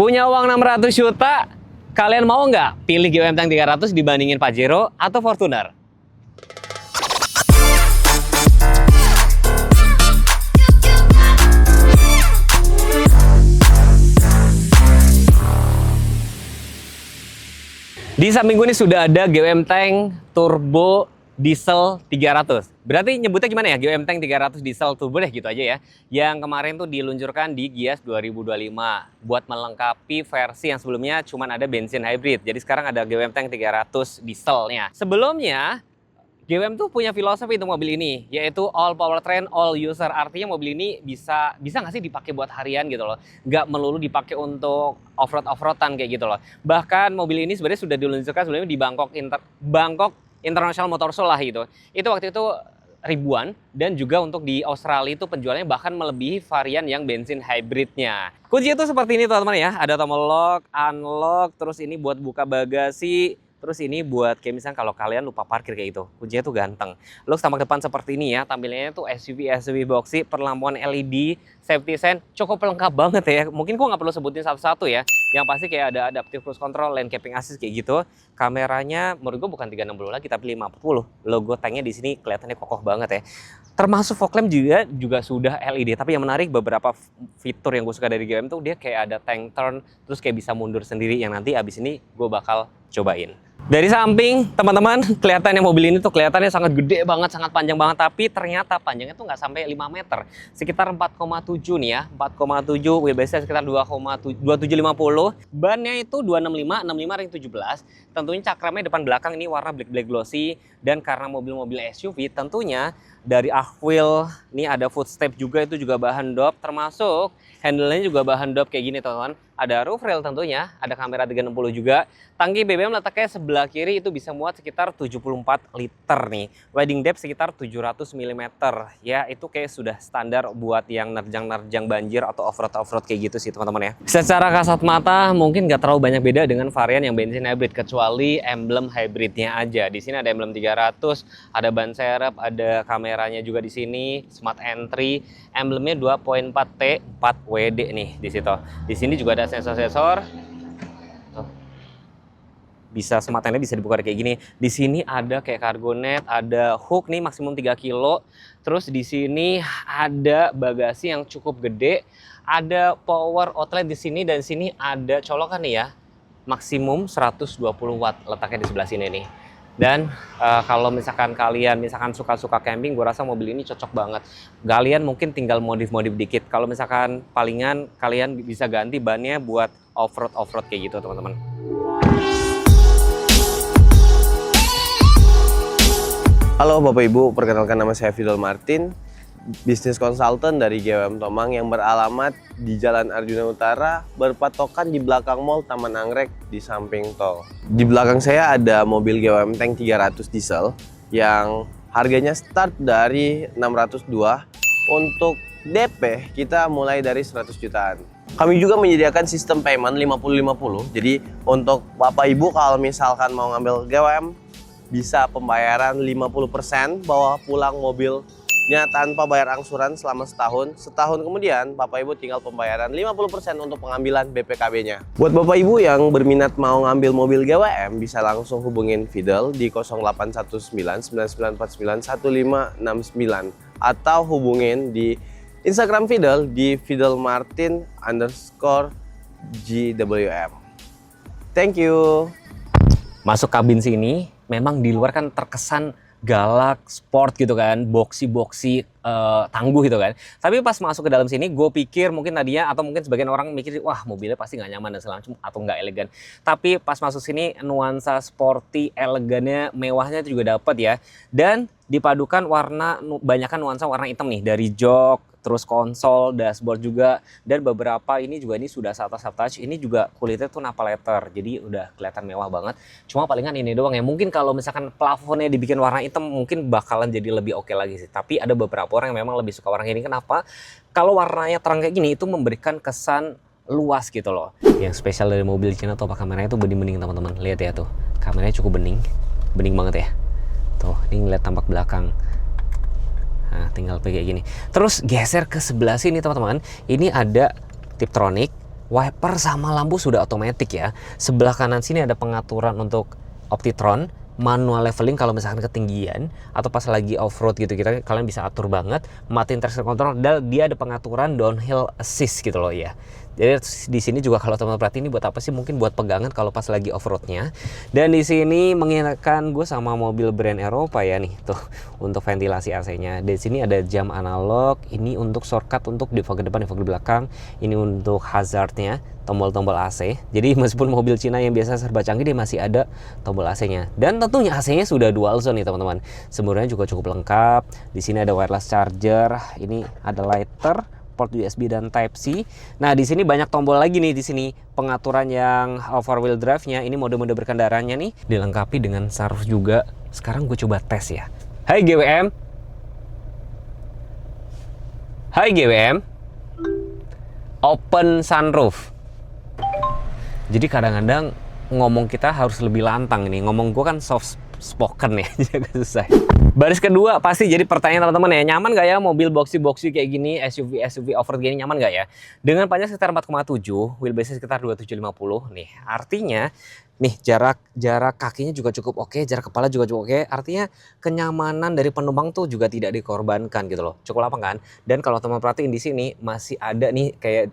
Punya uang 600 juta, kalian mau nggak pilih GWM Tank 300 dibandingin Pajero atau Fortuner? Di samping gue ini sudah ada GWM Tank Turbo Diesel 300. Berarti nyebutnya gimana ya? GWM Tank 300 Diesel Turbo deh gitu aja ya. Yang kemarin tuh diluncurkan di Gias 2025 buat melengkapi versi yang sebelumnya cuma ada bensin hybrid. Jadi sekarang ada GWM Tank 300 dieselnya. Sebelumnya GWM tuh punya filosofi untuk mobil ini, yaitu all powertrain, all user. Artinya mobil ini bisa nggak sih dipakai buat harian gitu loh. Nggak melulu dipakai untuk off-roadan kayak gitu loh. Bahkan mobil ini sebenarnya sudah diluncurkan sebelumnya di Bangkok International Motor Show lah gitu. Itu waktu itu ribuan, dan juga untuk di Australia itu penjualannya bahkan melebihi varian yang bensin hybridnya. Kunci itu seperti ini teman-teman ya. Ada tombol lock, unlock, terus ini buat buka bagasi. Terus ini buat kayak misalnya kalau kalian lupa parkir kayak gitu, kuncinya tuh ganteng. Look tampak depan seperti ini ya, tampilannya tuh SUV boxy, perlampuan LED, safety sense, cukup lengkap banget ya. Mungkin gua nggak perlu sebutin satu-satu ya. Yang pasti kayak ada adaptive cruise control, lane keeping assist kayak gitu. Kameranya menurut gua bukan 360 lagi tapi 50. Logo tanknya di sini kelihatannya kokoh banget ya. Termasuk fog lamp juga sudah LED. Tapi yang menarik beberapa fitur yang gue suka dari GWM tuh dia kayak ada tank turn, terus kayak bisa mundur sendiri yang nanti abis ini gue bakal cobain. Dari samping, teman-teman, kelihatannya mobil ini tuh kelihatannya sangat gede banget, sangat panjang banget. Tapi ternyata panjangnya tuh nggak sampai 5 meter. Sekitar 4,7 nih ya. 4,7, wheelbase-nya sekitar 2750. Bannya itu 265, 65 ring 17. Tentunya cakramnya depan belakang ini warna black glossy. Dan karena mobil-mobil SUV, tentunya dari arc wheel, ini ada footstep juga, itu juga bahan dop. Termasuk handle-nya juga bahan dop kayak gini teman-teman. Ada roof rail tentunya, ada kamera 360 juga. Tangki BBM letaknya sebelah kiri itu bisa muat sekitar 74 liter nih. Wading depth sekitar 700 mm. Ya itu kayak sudah standar buat yang nerjang-nerjang banjir atau off-road kayak gitu sih teman-teman ya. Secara kasat mata mungkin nggak terlalu banyak beda dengan varian yang bensin hybrid, kecuali emblem hybridnya aja. Di sini ada emblem 300, ada ban serep, ada kameranya juga di sini, smart entry, emblemnya 2.4T 4WD nih di situ. Di sini juga ada sensor-sensor. Bisa smart entry bisa dibuka kayak gini. Di sini ada kayak cargo net, ada hook nih maksimum 3 kilo. Terus di sini ada bagasi yang cukup gede, ada power outlet di sini, dan di sini ada colokan nih ya. Maksimum 120 watt letaknya di sebelah sini nih. Dan kalau misalkan kalian suka camping, gue rasa mobil ini cocok banget. Kalian mungkin tinggal modif dikit. Kalau misalkan palingan kalian bisa ganti bannya buat off-road kayak gitu teman-teman. Halo Bapak Ibu, perkenalkan nama saya Fidel Martin, bisnis konsultan dari GWM Tomang yang beralamat di Jalan Arjuna Utara, berpatokan di belakang Mall Taman Anggrek di samping tol. Di belakang saya ada mobil GWM Tank 300 diesel yang harganya start dari 602. Untuk DP kita mulai dari 100 jutaan. Kami juga menyediakan sistem payment 50-50. Jadi untuk Bapak Ibu kalau misalkan mau ngambil GWM, bisa pembayaran 50%, bawa pulang mobilnya tanpa bayar angsuran selama setahun. Setahun kemudian Bapak Ibu tinggal pembayaran 50% untuk pengambilan BPKB-nya. Buat Bapak Ibu yang berminat mau ngambil mobil GWM, bisa langsung hubungin Fidel di 0819 9949 1569 atau hubungin di Instagram Fidel di fidelmartin_GWM. Thank you. Masuk kabin sini, memang di luar kan terkesan galak, sport gitu kan, boxy, tangguh gitu kan. Tapi pas masuk ke dalam sini, gue pikir mungkin tadinya, atau mungkin sebagian orang mikir, wah mobilnya pasti nggak nyaman dan segala macam, atau nggak elegan. Tapi pas masuk sini, nuansa sporty, elegannya, mewahnya juga dapat ya. Dan dipadukan banyakan nuansa warna hitam nih, dari jok, terus konsol, dashboard juga, dan beberapa ini sudah touch. Ini juga kulitnya tuh napa leather, jadi udah kelihatan mewah banget. Cuma palingan ini doang ya, mungkin kalau misalkan plafonnya dibikin warna hitam mungkin bakalan jadi lebih oke lagi sih. Tapi ada beberapa orang yang memang lebih suka warna ini. Kenapa? Kalau warnanya terang kayak gini itu memberikan kesan luas gitu loh. Yang spesial dari mobil Cina tuh apa, kameranya tuh bening-bening teman-teman. Lihat ya tuh, kameranya cukup bening banget ya. Tuh, ini ngeliat tampak belakang. Nah, tinggal kayak gini. Terus geser ke sebelah sini teman-teman. Ini ada Tiptronic, Wiper sama lampu sudah otomatis ya. Sebelah kanan sini ada pengaturan untuk Optitron, manual leveling kalau misalkan ketinggian atau pas lagi off-road gitu, kalian bisa atur banget. Matiin traction control, dan dia ada pengaturan downhill assist gitu loh ya. Jadi di sini juga kalau teman-teman perhatiin, ini buat apa sih? Mungkin buat pegangan kalau pas lagi off-roadnya. Dan di sini mengingatkan gue sama mobil brand Eropa ya nih tuh untuk ventilasi AC-nya. Di sini ada jam analog, ini untuk shortcut untuk di fog depan, di fog belakang. Ini untuk hazardnya, tombol-tombol AC. Jadi meskipun mobil Cina yang biasa serba canggih, dia masih ada tombol AC-nya. Dan tentunya AC-nya sudah dual zone nih teman-teman. Sebenarnya juga cukup lengkap. Di sini ada wireless charger, ini ada lighter, port USB dan Type C. Nah, di sini banyak tombol lagi nih di sini. Pengaturan yang 4-wheel drive-nya, ini mode-mode berkendaranya nih dilengkapi dengan sunroof juga. Sekarang gue coba tes ya. Hai GWM. Hai GWM. Open sunroof. Jadi kadang-kadang ngomong kita harus lebih lantang nih. Ngomong gue kan soft spoken ya, jadi agak susah. Baris kedua pasti jadi pertanyaan teman-teman ya, nyaman gak ya mobil boxy kayak gini, SUV off-road gini, nyaman gak ya? Dengan panjang sekitar 4,7, wheelbase sekitar 2750 nih. Artinya nih jarak kakinya juga cukup oke, jarak kepala juga cukup oke. Artinya kenyamanan dari penumpang tuh juga tidak dikorbankan gitu loh. Cukup lapang kan? Dan kalau teman perhatiin di sini masih ada nih kayak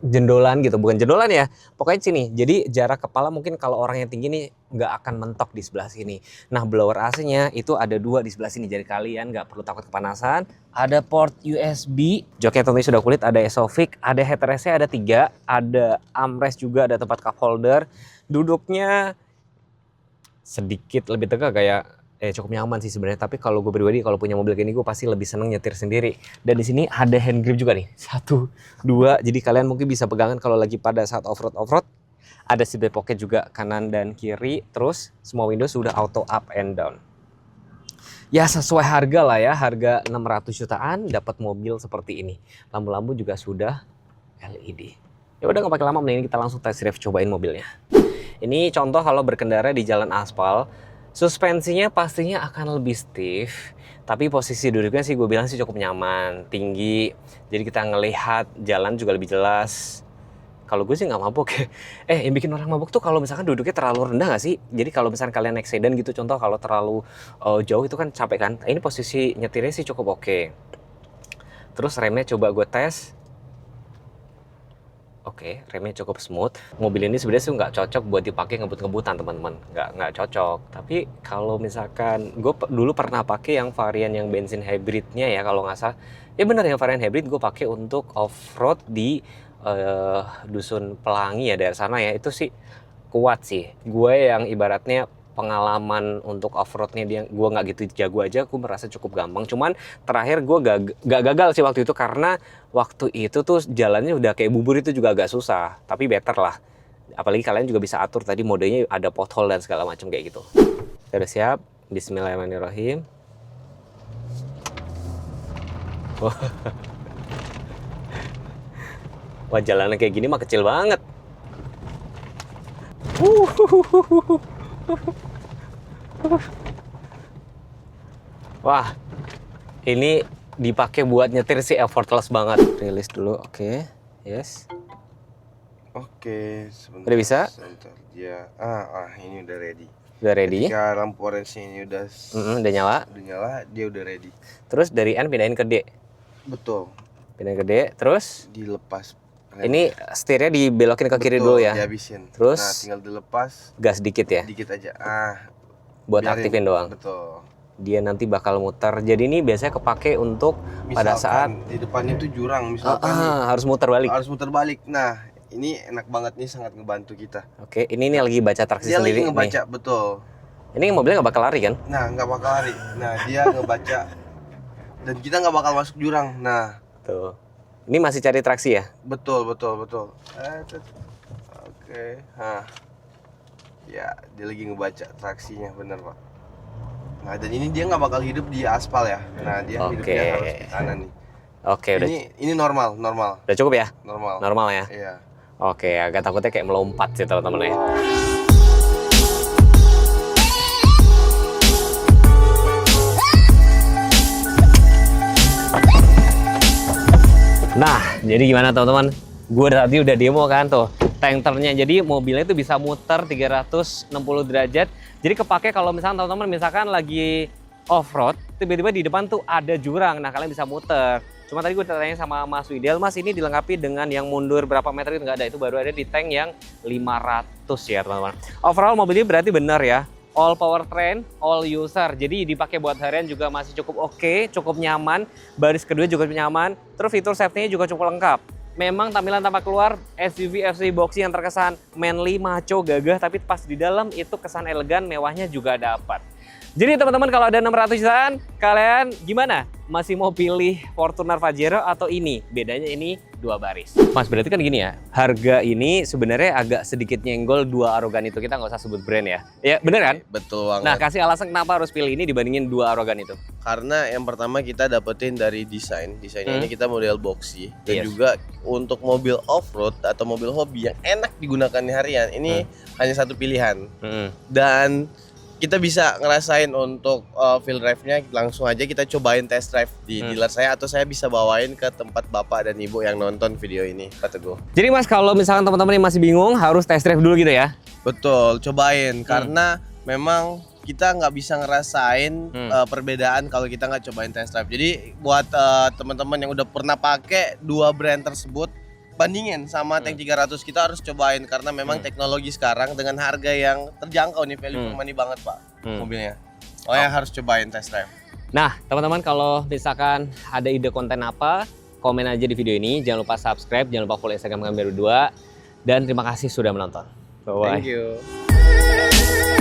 jendolan gitu, bukan jendolan ya, pokoknya sini. Jadi jarak kepala mungkin kalau orang yang tinggi nih nggak akan mentok di sebelah sini. Nah, blower AC-nya itu ada 2 di sebelah sini, jadi kalian nggak perlu takut kepanasan. Ada port USB, joknya tentunya sudah kulit, ada Esofix, ada headrest-nya ada 3, ada armrest juga, ada tempat cup holder. Duduknya sedikit lebih tegak kayak cukup nyaman sih sebenarnya, tapi kalau gue pribadi kalau punya mobil kayak ini gue pasti lebih seneng nyetir sendiri. Dan di sini ada hand grip juga nih, 1, 2, jadi kalian mungkin bisa pegangan kalau lagi pada saat off-road. Ada seatbelt pocket juga kanan dan kiri, terus semua window sudah auto up and down. Ya sesuai harga lah ya, harga 600 jutaan dapat mobil seperti ini. Lampu-lampu juga sudah LED. Ya udah nggak pakai lama, mending kita langsung test drive cobain mobilnya. Ini contoh kalau berkendara di jalan aspal. Suspensinya pastinya akan lebih stiff, tapi posisi duduknya sih gue bilang sih cukup nyaman, tinggi, jadi kita ngelihat jalan juga lebih jelas. Kalau gue sih nggak mabuk. Yang bikin orang mabuk tuh kalau misalkan duduknya terlalu rendah nggak sih? Jadi kalau misalkan kalian naik sedan gitu, contoh kalau terlalu jauh itu kan capek kan. Ini posisi nyetirnya sih cukup oke. Terus remnya coba gue tes. Oke, remnya cukup smooth. Mobil ini sebenarnya sih nggak cocok buat dipakai ngebut-ngebutan teman-teman. Nggak cocok. Tapi kalau misalkan gue dulu pernah pakai yang varian yang bensin hybridnya ya kalau nggak salah. Ya benar, yang varian hybrid gue pakai untuk off-road di Dusun Pelangi ya, daerah sana ya. Itu sih kuat sih. Gue yang ibaratnya pengalaman untuk off-roadnya gue nggak gitu jago aja, gue merasa cukup gampang. Cuman terakhir gue gak gagal sih waktu itu, karena waktu itu tuh jalannya udah kayak bubur, itu juga agak susah. Tapi better lah, apalagi kalian juga bisa atur tadi modenya ada pothole dan segala macam kayak gitu. Udah siap? Bismillahirrahmanirrahim. Wah, jalannya kayak gini mah kecil banget. Wah, ini dipakai buat nyetir sih effortless banget. Rilis dulu, oke. Yes. Oke, sebentar. Udah bisa? Sebentar. Ya, ini udah ready. Udah ready? Ketika lampu orange-nya ini udah nyala. Udah nyala, dia udah ready. Terus dari N pindahin ke D. Betul. Pindahin ke D, terus Dilepas. ini setirnya dibelokin ke kiri dulu ya. Dihabisin. Terus nah, tinggal dilepas. Gas dikit ya. Dikit aja. Buat Biarin. aktifin doang. Betul. Dia nanti bakal muter. Jadi ini biasanya kepake untuk pada saat di depannya itu jurang, misalkan harus muter balik. harus muter balik. Nah, ini enak banget nih, sangat ngebantu kita. Oke, ini lagi baca traksi Dia sendiri lagi ngebaca, nih. betul. Ini mobilnya nggak bakal lari kan? Nah, nggak bakal lari. Nah, dia ngebaca dan kita nggak bakal masuk jurang. Nah, Tuh. Ini masih cari traksi ya? betul. Oke. Ya, dia lagi ngebaca traksinya, bener Pak. Nah, dan ini dia nggak bakal hidup di aspal ya. Nah, dia hidupnya harus di kanan nih. Oke, udah. Ini normal. Udah cukup ya? Normal. Normal ya? Iya. Oke, agak takutnya kayak melompat sih teman-teman ya. Nah, jadi gimana teman-teman? Gue tadi udah demo kan tuh tank-ternya. Jadi mobilnya itu bisa muter 360 derajat. Jadi kepake kalau misalkan teman-teman misalkan lagi off-road, tiba-tiba di depan tuh ada jurang. Nah, kalian bisa muter. Cuma tadi gue tanya sama Mas Widel, Mas ini dilengkapi dengan yang mundur berapa meter itu nggak ada. Itu baru ada di tank yang 500 ya teman-teman. Overall mobil ini berarti benar ya. All powertrain, all user. Jadi dipakai buat harian juga masih cukup oke, cukup nyaman. Baris kedua juga nyaman. Terus fitur safety-nya juga cukup lengkap. Memang tampilan tampak keluar SUV FCV Boxy yang terkesan manly, maco, gagah, tapi pas di dalam itu kesan elegan, mewahnya juga dapat. Jadi teman-teman kalau ada 600 jutaan, kalian gimana? Masih mau pilih Fortuner Pajero atau ini? Bedanya ini 2 baris. Mas, berarti kan gini ya, harga ini sebenarnya agak sedikit nyenggol 2 Arogan itu. Kita nggak usah sebut brand ya. Ya bener kan? Betul banget. Nah, kasih alasan kenapa harus pilih ini dibandingin 2 Arogan itu. Karena yang pertama kita dapetin dari desainnya ini kita model boxy dan juga untuk mobil off-road atau mobil hobi yang enak digunakan di harian ini hanya satu pilihan. Dan kita bisa ngerasain untuk feel drive-nya langsung aja kita cobain test drive di dealer saya atau saya bisa bawain ke tempat bapak dan ibu yang nonton video ini, Pak Teguh. Jadi Mas, kalau misalkan teman-teman yang masih bingung harus test drive dulu gitu ya? Betul, cobain karena memang kita nggak bisa ngerasain perbedaan kalau kita nggak cobain test drive. Jadi buat teman-teman yang udah pernah pakai 2 brand tersebut, bandingin sama tank 300 kita harus cobain karena memang teknologi sekarang dengan harga yang terjangkau nih, value for money banget Pak mobilnya. Oh ya harus cobain test drive. Nah teman-teman kalau misalkan ada ide konten apa, komen aja di video ini. Jangan lupa subscribe, jangan lupa follow Instagram kami berdua. Dan terima kasih sudah menonton. Bye-bye. Thank you.